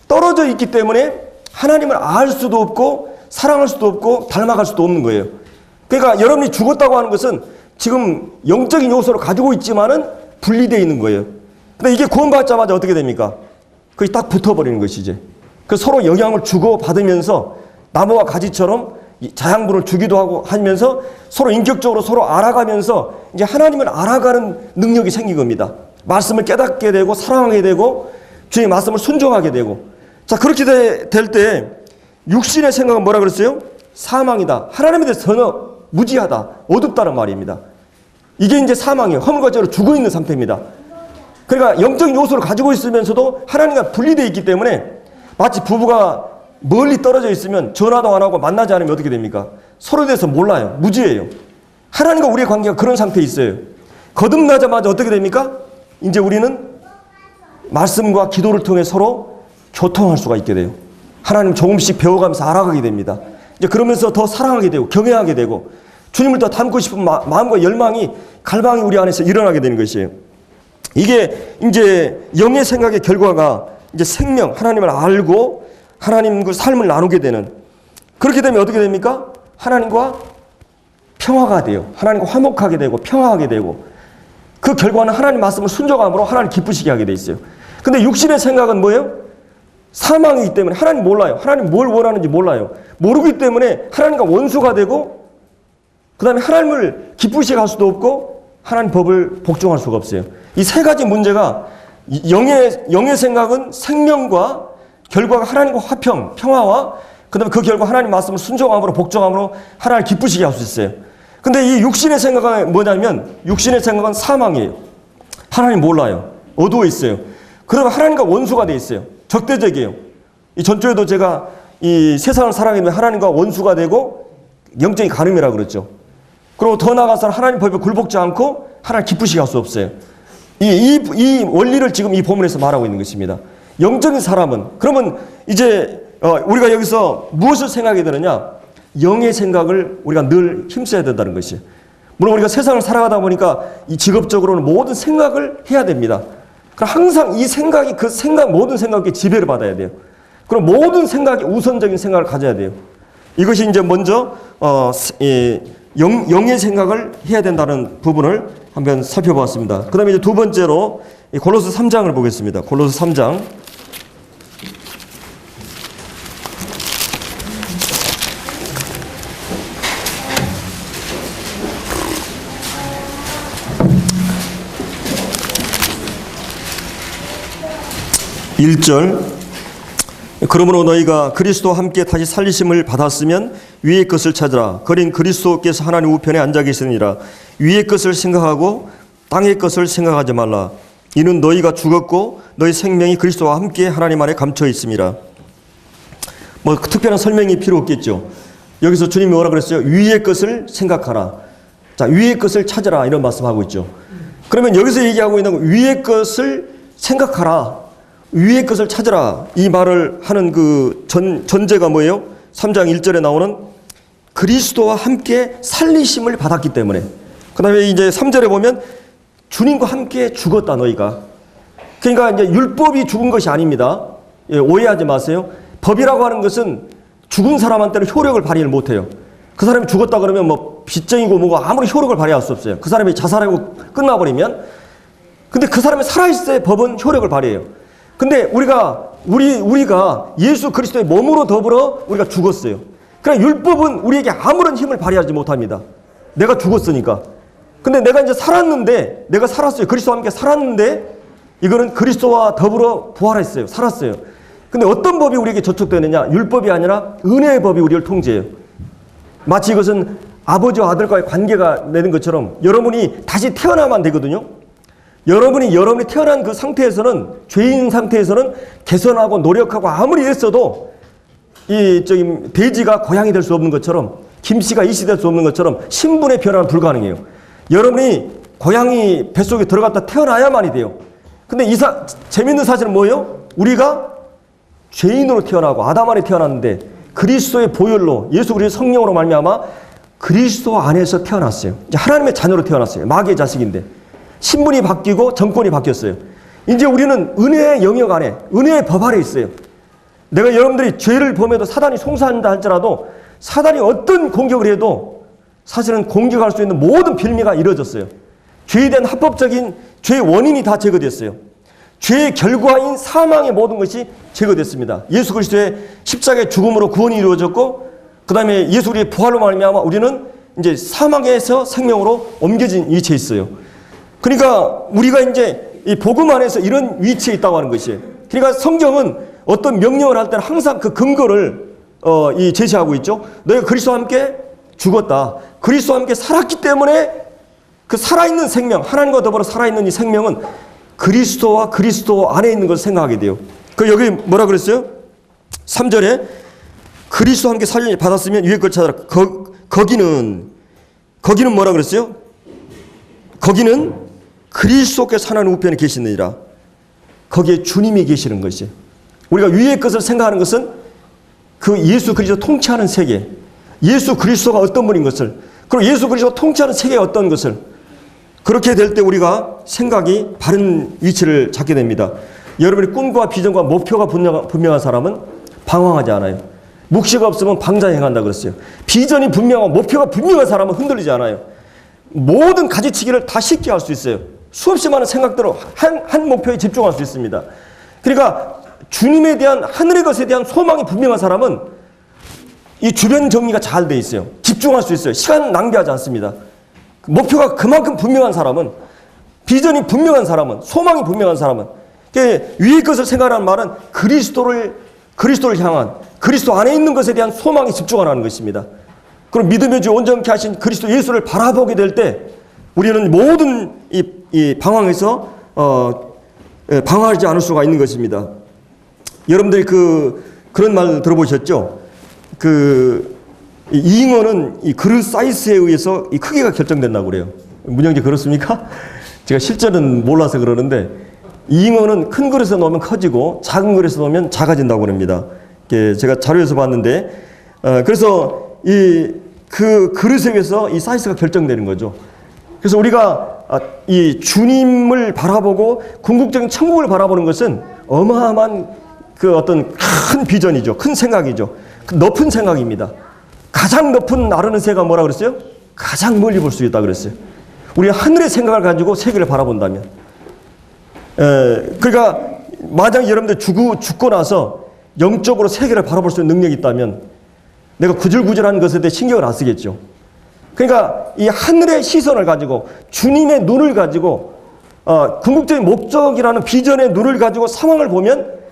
떨어져 있기 때문에 하나님을 알 수도 없고 사랑할 수도 없고 닮아갈 수도 없는 거예요. 그러니까 여러분이 죽었다고 하는 것은 지금 영적인 요소를 가지고 있지만은 분리되어 있는 거예요. 근데 이게 구원받자마자 어떻게 됩니까? 그게 딱 붙어버리는 것이지. 그 서로 영향을 주고 받으면서 나무와 가지처럼 자양분을 주기도 하고 하면서 서로 인격적으로 서로 알아가면서 이제 하나님을 알아가는 능력이 생긴 겁니다. 말씀을 깨닫게 되고 사랑하게 되고 주의 말씀을 순종하게 되고. 자, 그렇게 될 때 육신의 생각은 뭐라 그랬어요? 사망이다. 하나님에 대해서 전혀 무지하다. 어둡다는 말입니다. 이게 이제 사망이에요. 허물과 죄로 죽어 있는 상태입니다. 그러니까 영적인 요소를 가지고 있으면서도 하나님과 분리되어 있기 때문에 마치 부부가 멀리 떨어져 있으면 전화도 안 하고 만나지 않으면 어떻게 됩니까? 서로에 대해서 몰라요. 무지해요. 하나님과 우리의 관계가 그런 상태에 있어요. 거듭나자마자 어떻게 됩니까? 이제 우리는 말씀과 기도를 통해 서로 교통할 수가 있게 돼요. 하나님 조금씩 배워가면서 알아가게 됩니다. 이제 그러면서 더 사랑하게 되고 경외하게 되고 주님을 더 닮고 싶은 마음과 열망이 갈망이 우리 안에서 일어나게 되는 것이에요. 이게 이제 영의 생각의 결과가 이제 생명, 하나님을 알고 하나님과 삶을 나누게 되는, 그렇게 되면 어떻게 됩니까? 하나님과 평화가 돼요. 하나님과 화목하게 되고 평화하게 되고 그 결과는 하나님 말씀을 순종함으로 하나님 기쁘시게 하게 돼 있어요. 근데 육신의 생각은 뭐예요? 사망이기 때문에 하나님 몰라요. 하나님 뭘 원하는지 몰라요. 모르기 때문에 하나님과 원수가 되고 그 다음에 하나님을 기쁘시게 할 수도 없고 하나님 법을 복종할 수가 없어요. 이 세 가지 문제가 영의 생각은 생명과 결과가 하나님과 화평, 평화와 그 다음에 그 결과 하나님 말씀을 순종함으로 복종함으로 하나님을 기쁘시게 할 수 있어요. 근데 이 육신의 생각은 뭐냐면 육신의 생각은 사망이에요. 하나님 몰라요. 어두워 있어요. 그러면 하나님과 원수가 돼 있어요. 적대적이에요. 이 전주에도 제가 이 세상을 살아가면 하나님과 원수가 되고 영적인 간음이라고 그랬죠. 그리고 더 나아가서 하나님 법에 굴복지 않고 하나님 기쁘시게 할 수 없어요. 이 원리를 지금 이 본문에서 말하고 있는 것입니다. 영적인 사람은 그러면 이제 우리가 여기서 무엇을 생각해야 되느냐? 영의 생각을 우리가 늘 힘써야 된다는 것이에요. 물론 우리가 세상을 살아가다 보니까 이 직업적으로는 모든 생각을 해야 됩니다. 그럼 항상 이 생각이 그 생각 모든 생각에 지배를 받아야 돼요. 그럼 모든 생각이 우선적인 생각을 가져야 돼요. 이것이 이제 먼저 영의 생각을 해야 된다는 부분을 한번 살펴보았습니다. 그 다음에 이제 두 번째로 골로새 3장을 보겠습니다. 골로새 3장. (1절) 그러므로 너희가 그리스도와 함께 다시 살리심을 받았으면 위의 것을 찾으라. 거린 그리스도께서 하나님 우편에 앉아 계시느니라. 위의 것을 생각하고 땅의 것을 생각하지 말라. 이는 너희가 죽었고 너희 생명이 그리스도와 함께 하나님 안에 감춰 있음이라. 뭐 특별한 설명이 필요 없겠죠. 여기서 주님이 뭐라 그랬어요? 위의 것을 생각하라. 자, 위의 것을 찾으라 이런 말씀하고 있죠. 그러면 여기서 얘기하고 있는 건 위의 것을 생각하라. 위의 것을 찾으라. 이 말을 하는 그 전제가 뭐예요? 3장 1절에 나오는 그리스도와 함께 살리심을 받았기 때문에. 그 다음에 이제 3절에 보면 주님과 함께 죽었다 너희가. 그러니까 이제 율법이 죽은 것이 아닙니다. 예, 오해하지 마세요. 법이라고 하는 것은 죽은 사람한테는 효력을 발휘를 못해요. 그 사람이 죽었다 그러면 뭐 빚쟁이고 뭐고 아무리 효력을 발휘할 수 없어요. 그 사람이 자살하고 끝나버리면. 근데 그 사람이 살아있을 때 법은 효력을 발휘해요. 근데 우리가 예수 그리스도의 몸으로 더불어 우리가 죽었어요. 그러니까 율법은 우리에게 아무런 힘을 발휘하지 못합니다. 내가 죽었으니까. 근데 내가 이제 살았는데, 내가 살았어요. 그리스도와 함께 살았는데, 이거는 그리스도와 더불어 부활했어요. 살았어요. 근데 어떤 법이 우리에게 저촉되느냐? 율법이 아니라 은혜의 법이 우리를 통제해요. 마치 이것은 아버지와 아들과의 관계가 되는 것처럼 여러분이 다시 태어나면 되거든요. 여러분이 태어난 그 상태에서는, 죄인 상태에서는 개선하고 노력하고 아무리 했어도 돼지가 고양이 될 수 없는 것처럼, 김씨가 이씨 될 수 없는 것처럼 신분의 변화는 불가능해요. 여러분이 고양이 뱃속에 들어갔다 태어나야만이 돼요. 근데 재밌는 사실은 뭐예요? 우리가 죄인으로 태어나고 아담 안에 태어났는데 그리스도의 보혈로, 예수 그리스도 성령으로 말미암아 그리스도 안에서 태어났어요. 이제 하나님의 자녀로 태어났어요. 마귀의 자식인데 신분이 바뀌고 정권이 바뀌었어요. 이제 우리는 은혜의 영역 안에, 은혜의 법 아래 있어요. 내가 여러분들이 죄를 범해도 사단이 송사한다 할지라도 사단이 어떤 공격을 해도 사실은 공격할 수 있는 모든 빌미가 이루어졌어요. 죄에 대한 합법적인 죄의 원인이 다 제거됐어요. 죄의 결과인 사망의 모든 것이 제거됐습니다. 예수 그리스도의 십자가의 죽음으로 구원이 이루어졌고, 그 다음에 예수 그리스도의 부활로 말미암아 우리는 이제 사망에서 생명으로 옮겨진 위치에 있어요. 그러니까 우리가 이제 이 복음 안에서 이런 위치에 있다고 하는 것이에요. 그러니까 성경은 어떤 명령을 할 때는 항상 그 근거를 제시하고 있죠. 너희가 그리스도와 함께 죽었다. 그리스도와 함께 살았기 때문에 그 살아있는 생명, 하나님과 더불어 살아있는 이 생명은 그리스도와 그리스도 안에 있는 것을 생각하게 돼요. 그 여기 뭐라 그랬어요? 3절에 그리스도와 함께 살림을 받았으면 위의 걸 찾아라. 거기는 뭐라 그랬어요? 거기는 그리스도께서 하나님 우편에 계시느니라. 거기에 주님이 계시는 것이에요. 우리가 위의 것을 생각하는 것은 그 예수 그리스도 통치하는 세계, 예수 그리스도가 어떤 분인 것을, 그리고 예수 그리스도가 통치하는 세계가 어떤 것을, 그렇게 될 때 우리가 생각이 바른 위치를 잡게 됩니다. 여러분의 꿈과 비전과 목표가 분명한 사람은 방황하지 않아요. 묵시가 없으면 방자행한다 그랬어요. 비전이 분명하고 목표가 분명한 사람은 흔들리지 않아요. 모든 가지치기를 다 쉽게 할 수 있어요. 수없이 많은 생각대로 한 목표에 집중할 수 있습니다. 그러니까 주님에 대한, 하늘의 것에 대한 소망이 분명한 사람은 이 주변 정리가 잘 돼 있어요. 집중할 수 있어요. 시간 낭비하지 않습니다. 목표가 그만큼 분명한 사람은, 비전이 분명한 사람은, 소망이 분명한 사람은, 위의 것을 생각하는 말은 그리스도를 향한, 그리스도 안에 있는 것에 대한 소망에 집중하는 것입니다. 그럼 믿음의 주 온전케 하신 그리스도 예수를 바라보게 될 때 우리는 모든 이 방황에서 방황하지 않을 수가 있는 것입니다. 여러분들이 그런 말 들어보셨죠? 이 잉어는 이 그릇 사이즈에 의해서 이 크기가 결정된다고 그래요. 문영재 그렇습니까? 제가 실제는 몰라서 그러는데, 잉어는 큰 그릇에 넣으면 커지고 작은 그릇에 넣으면 작아진다고 그럽니다. 제가 자료에서 봤는데, 그래서 그 그릇에 의해서 이 사이즈가 결정되는 거죠. 그래서 우리가 이 주님을 바라보고 궁극적인 천국을 바라보는 것은 어마어마한 그 어떤 큰 비전이죠. 큰 생각이죠. 높은 생각입니다. 가장 높은 나르는 새가 뭐라 그랬어요? 가장 멀리 볼 수 있다 그랬어요. 우리가 하늘의 생각을 가지고 세계를 바라본다면, 그러니까 만약 여러분들 죽고 나서 영적으로 세계를 바라볼 수 있는 능력이 있다면 내가 구질구질한 것에 대해 신경을 안 쓰겠죠. 그러니까 이 하늘의 시선을 가지고, 주님의 눈을 가지고, 궁극적인 목적이라는 비전의 눈을 가지고 상황을 보면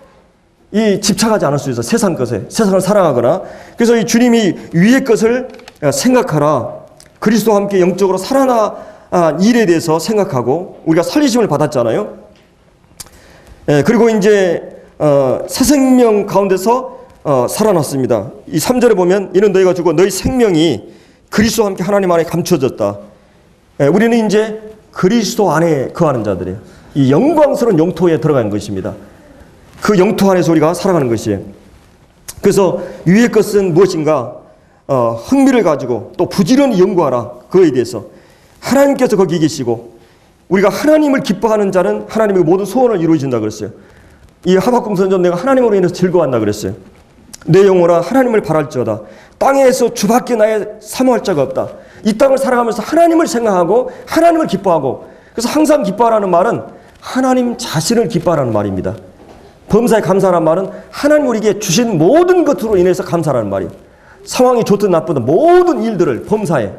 이 집착하지 않을 수 있어. 세상 것에, 세상을 사랑하거나. 그래서 이 주님이 위의 것을 생각하라. 그리스도와 함께 영적으로 살아난 일에 대해서 생각하고, 우리가 살리심을 받았잖아요. 그리고 이제 새 생명 가운데서 살아났습니다. 이 3절에 보면 이는 너희가 죽어 너희 생명이 그리스도와 함께 하나님 안에 감춰졌다. 우리는 이제 그리스도 안에 거하는 자들이에요. 이 영광스러운 영토에 들어가는 것입니다. 그 영토 안에서 우리가 살아가는 것이에요. 그래서 위의 것은 무엇인가? 흥미를 가지고 또 부지런히 연구하라. 그거에 대해서 하나님께서 거기 계시고, 우리가 하나님을 기뻐하는 자는 하나님의 모든 소원을 이루어진다 그랬어요. 이 하박국 선지자는 내가 하나님으로 인해서 즐거워한다 그랬어요. 내 영혼아 하나님을 바랄지어다. 땅에서 주밖에 나의 사모할 자가 없다. 이 땅을 살아가면서 하나님을 생각하고 하나님을 기뻐하고, 그래서 항상 기뻐하라는 말은 하나님 자신을 기뻐하라는 말입니다. 범사에 감사하라는 말은 하나님 우리에게 주신 모든 것으로 인해서 감사하라는 말이에요. 상황이 좋든 나쁘든 모든 일들을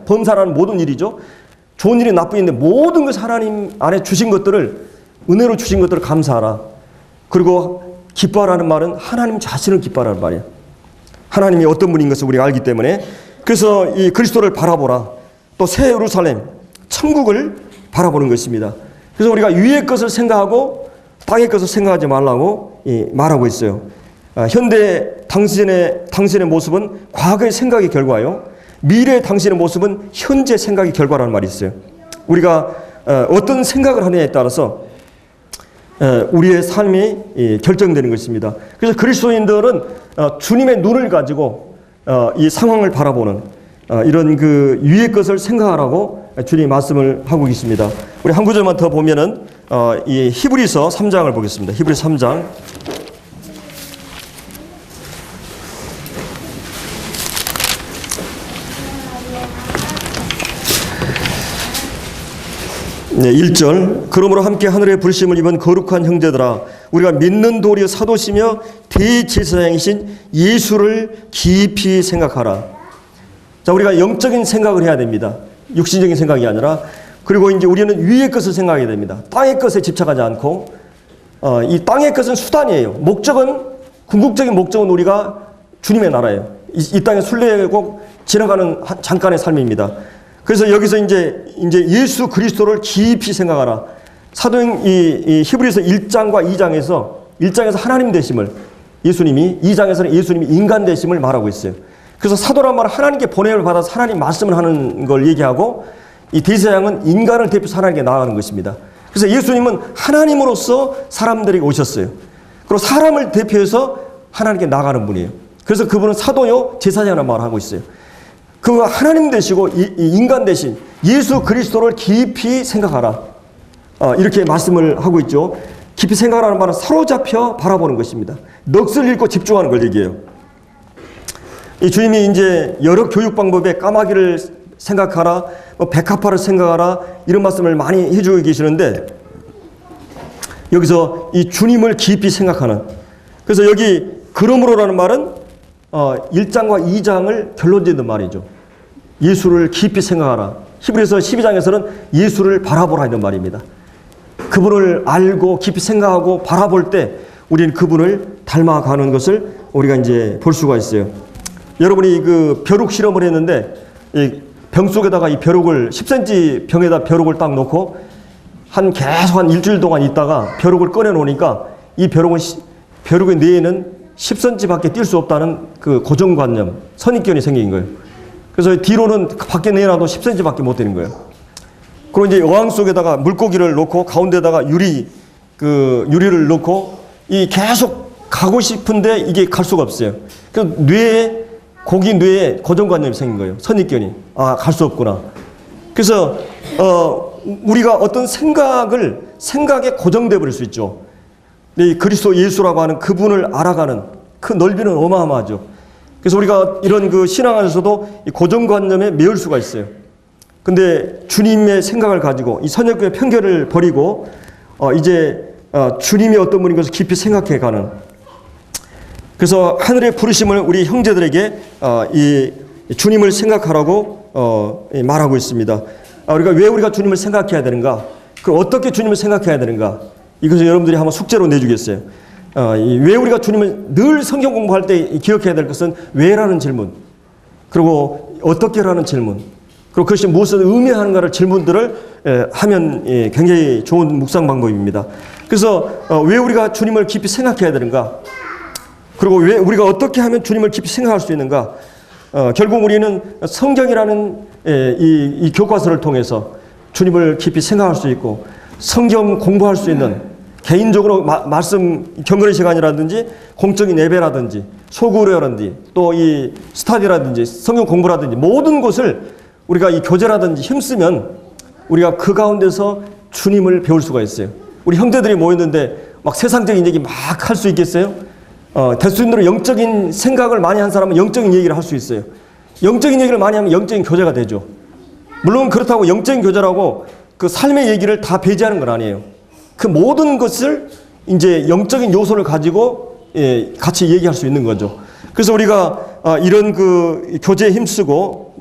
범사라는 모든 일이죠. 좋은 일이 나쁜 일인데 모든 것을 하나님 안에 주신 것들을, 은혜로 주신 것들을 감사하라. 그리고 기뻐하라는 말은 하나님 자신을 기뻐하라는 말이에요. 하나님이 어떤 분인 것을 우리가 알기 때문에, 그래서 이 그리스도를 바라보라. 또 새 예루살렘, 천국을 바라보는 것입니다. 그래서 우리가 위의 것을 생각하고 땅의 것을 생각하지 말라고 말하고 있어요. 현대 당신의 모습은 과거의 생각의 결과요. 미래의 당신의 모습은 현재 생각의 결과라는 말이 있어요. 우리가 어떤 생각을 하느냐에 따라서 우리의 삶이 결정되는 것입니다. 그래서 그리스도인들은 주님의 눈을 가지고 이 상황을 바라보는 이런 그 위의 것을 생각하라고 주님이 말씀을 하고 계십니다. 우리 한 구절만 더 보면은 이 히브리서 3장을 보겠습니다. 히브리서 3장. 네, 1절. 그러므로 함께 하늘의 부르심을 입은 거룩한 형제들아, 우리가 믿는 도리의 사도시며 대제사장이신 예수를 깊이 생각하라. 자, 우리가 영적인 생각을 해야 됩니다. 육신적인 생각이 아니라. 그리고 이제 우리는 위의 것을 생각해야 됩니다. 땅의 것에 집착하지 않고, 이 땅의 것은 수단이에요. 목적은, 궁극적인 목적은 우리가 주님의 나라예요. 이 땅에 순례하고 지나가는 잠깐의 삶입니다. 그래서 여기서 이제 예수 그리스도를 깊이 생각하라. 사도행 이 히브리서 1장과 2장에서 하나님 되심을 예수님이, 2장에서는 예수님이 인간 되심을 말하고 있어요. 그래서 사도란 말은 하나님께 보냄을 받아서 하나님 말씀을 하는 걸 얘기하고, 이 대제사장은 인간을 대표해서 하나님께 나아가는 것입니다. 그래서 예수님은 하나님으로서 사람들에게 오셨어요. 그리고 사람을 대표해서 하나님께 나아가는 분이에요. 그래서 그분은 사도요 제사장이라는 말을 하고 있어요. 그 하나님 되시고 이 인간 되신 예수 그리스도를 깊이 생각하라. 이렇게 말씀을 하고 있죠. 깊이 생각하라는 말은 사로잡혀 바라보는 것입니다. 넋을 잃고 집중하는 걸 얘기해요. 이 주님이 이제 여러 교육 방법에 까마귀를 생각하라, 백합화를 생각하라, 이런 말씀을 많이 해주고 계시는데, 여기서 이 주님을 깊이 생각하는, 그래서 여기 그러므로라는 말은 1장과 2장을 결론짓는 말이죠. 예수를 깊이 생각하라. 히브리서 12장에서는 예수를 바라보라 이런 말입니다. 그분을 알고 깊이 생각하고 바라볼 때 우리는 그분을 닮아가는 것을 우리가 이제 볼 수가 있어요. 여러분이 그 벼룩 실험을 했는데, 이 병 속에다가 이 벼룩을 10cm 병에다 벼룩을 딱 놓고 계속 한 일주일 동안 있다가 벼룩을 꺼내 놓으니까 이 벼룩의 뇌에는 10cm밖에 뛸 수 없다는 그 고정관념, 선입견이 생긴 거예요. 그래서 뒤로는 밖에 내놔도 10cm밖에 못 되는 거예요. 그리고 이제 어항 속에다가 물고기를 놓고 가운데다가 유리를 놓고 이 계속 가고 싶은데 이게 갈 수가 없어요. 그래서 고기 뇌에 고정관념이 생긴 거예요. 선입견이. 갈 수 없구나. 그래서 우리가 어떤 생각에 고정돼 버릴 수 있죠. 이 그리스도 예수라고 하는 그분을 알아가는 그 넓이는 어마어마하죠. 그래서 우리가 이런 그 신앙 안에서도 이 고정관념에 매일 수가 있어요. 근데 주님의 생각을 가지고 이 선역교의 편견을 버리고 이제 주님이 어떤 분인 것을 깊이 생각해 가는, 그래서 하늘의 부르심을 우리 형제들에게 이 주님을 생각하라고 말하고 있습니다. 우리가 왜 우리가 주님을 생각해야 되는가? 그럼 어떻게 주님을 생각해야 되는가? 이것을 여러분들이 한번 숙제로 내주겠어요. 왜 우리가 주님을 늘 성경 공부할 때 기억해야 될 것은 왜라는 질문, 그리고 어떻게라는 질문, 그리고 그것이 무엇을 의미하는가를 질문들을 하면 굉장히 좋은 묵상 방법입니다. 그래서 왜 우리가 주님을 깊이 생각해야 되는가? 그리고 왜 우리가 어떻게 하면 주님을 깊이 생각할 수 있는가? 결국 우리는 성경이라는 이 교과서를 통해서 주님을 깊이 생각할 수 있고, 성경 공부할 수 있는 개인적으로 말씀 경건의 시간이라든지 공적인 예배라든지 소그레라든지 또 이 스타디라든지 성경 공부라든지 모든 것을 우리가 이 교제라든지 힘쓰면 우리가 그 가운데서 주님을 배울 수가 있어요. 우리 형제들이 모였는데 막 세상적인 얘기 막 할 수 있겠어요? 될 수 있는 대로 영적인 생각을 많이 한 사람은 영적인 얘기를 할 수 있어요. 영적인 얘기를 많이 하면 영적인 교제가 되죠. 물론 그렇다고 영적인 교제라고 그 삶의 얘기를 다 배제하는 건 아니에요. 그 모든 것을 이제 영적인 요소를 가지고 같이 얘기할 수 있는 거죠. 그래서 우리가 이런 그 교제에 힘쓰고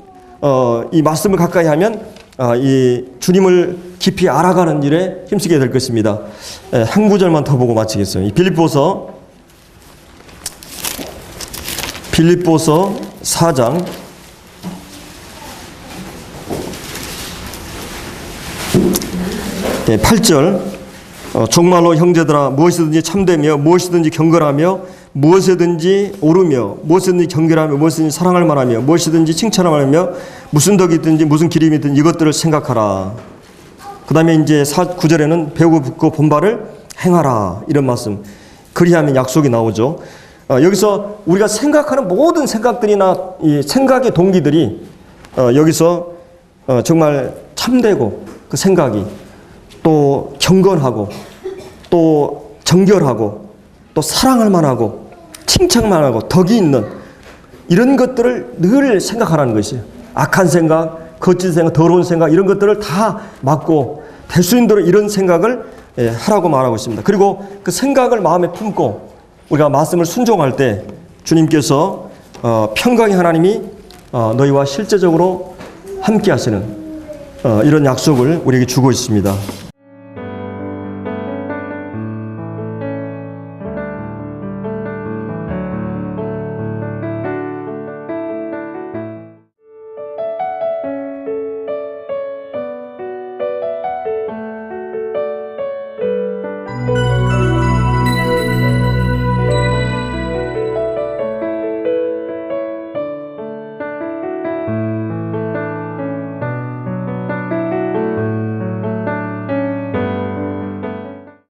이 말씀을 가까이 하면 이 주님을 깊이 알아가는 일에 힘쓰게 될 것입니다. 한 구절만 더 보고 마치겠어요. 이 빌립보서 4장 8절 정말로 형제들아 무엇이든지 참되며 무엇이든지 경건하며 무엇이든지 오르며 무엇이든지 경결하며 무엇이든지 사랑할 만하며 무엇이든지 칭찬할 만하며 무슨 덕이 있든지 무슨 기림이 있든지 이것들을 생각하라. 그 다음에 이제 9절에는 배우고 듣고 본바를 행하라 이런 말씀. 그리하면 약속이 나오죠. 여기서 우리가 생각하는 모든 생각들이나 이 생각의 동기들이 여기서 정말 참되고 그 생각이 또 경건하고 또 정결하고 또 사랑할 만하고 칭찬만 하고 덕이 있는 이런 것들을 늘 생각하라는 것이에요. 악한 생각, 거짓 생각, 더러운 생각 이런 것들을 다 막고 될 수 있는 대로 이런 생각을 하라고 말하고 있습니다. 그리고 그 생각을 마음에 품고 우리가 말씀을 순종할 때 주님께서 평강의 하나님이 너희와 실제적으로 함께 하시는 이런 약속을 우리에게 주고 있습니다.